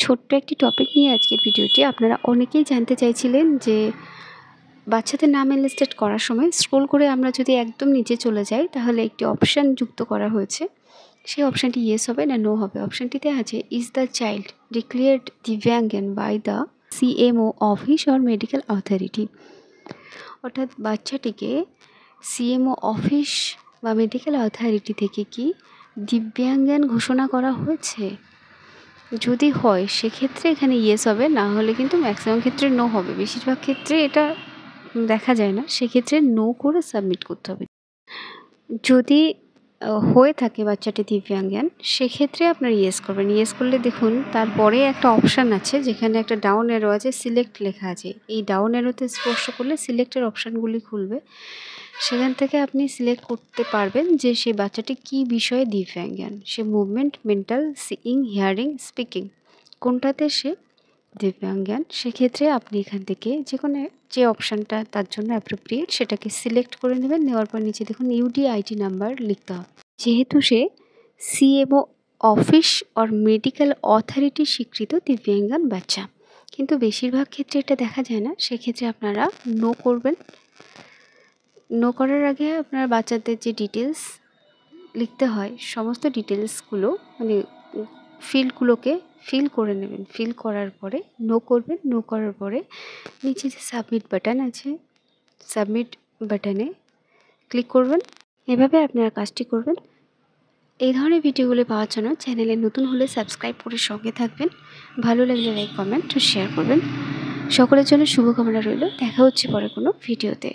ছোট্ট একটি টপিক নিয়ে আজকের ভিডিওটি। আপনারা অনেকেই জানতে চাইছিলেন যে বাচ্চাদের নাম এনলিস্টেড করার সময় স্ক্রল করে আমরা যদি একদম নিচে চলে যাই তাহলে একটি অপশান যুক্ত করা হয়েছে। সেই অপশানটি ইয়েস হবে না নো হবে। অপশানটিতে আছে ইজ দ্য চাইল্ড ডিক্লেয়ার্ড দিব্যাঙ্গন by the CMO office or medical authority. অর্থাৎ বাচ্চাটিকে সিএমও অফিস বা মেডিকেল অথরিটি থেকে কি দিব্যাঙ্গন ঘোষণা করা হয়েছে। যদি হয় সেক্ষেত্রে এখানে ইয়েস হবে, না হলে কিন্তু ম্যাক্সিমাম ক্ষেত্রে নো হবে। বেশিরভাগ ক্ষেত্রে এটা দেখা যায় না, সেক্ষেত্রে নো করে সাবমিট করতে হবে। যদি হয়ে থাকে বাচ্চাটি দিব্যাঙ্গন, সেক্ষেত্রে আপনার ইয়েস করবেন। ইয়েস করলে দেখুন তারপরে একটা অপশান আছে যেখানে একটা ডাউন অ্যারো আছে, সিলেক্ট লেখা আছে। এই ডাউন অ্যারোতে স্পর্শ করলে সিলেক্টের অপশানগুলি খুলবে। সেখান থেকে আপনি সিলেক্ট করতে পারবেন যে সেই বাচ্চাটি কী বিষয়ে দিব্যাঙ্গন। সে movement, mental, seeing, hearing, speaking কোনটাতে সে দিব্যাঙ্গন। সেক্ষেত্রে আপনি এখান থেকে যে অপশানটা তার জন্য অ্যাপ্রোপ্রিয়েট সেটাকে সিলেক্ট করে নেবেন। নেওয়ার পর নিচে দেখুন ইউডিআইটি নাম্বার লিখতে হবে। যেহেতু সে CMO office or medical authority স্বীকৃত দিব্যাঙ্গন বাচ্চা, কিন্তু বেশিরভাগ ক্ষেত্রে এটা দেখা যায় না। সেক্ষেত্রে আপনারা নো করবেন। নো করার আগে আপনার বাচ্চাদের যে ডিটেলস লিখতে হয় সমস্ত ডিটেলসগুলো ফিল্ডগুলোকে ফিল করে নেবেন। ফিল করার পরে নো করবেন। নো করার পরে নিচে যে সাবমিট বাটন আছে, সাবমিট বাটনে ক্লিক করবেন। এভাবে আপনারা কাজটি করবেন। এই ধরনের ভিডিওগুলো পাওয়ার জন্য চ্যানেলে নতুন হলে সাবস্ক্রাইব করে সঙ্গে থাকবেন। ভালো লাগলে লাইক, কমেন্ট ও শেয়ার করবেন। সকলের জন্য শুভকামনা রইল। দেখা হচ্ছে পরে কোনো ভিডিওতে।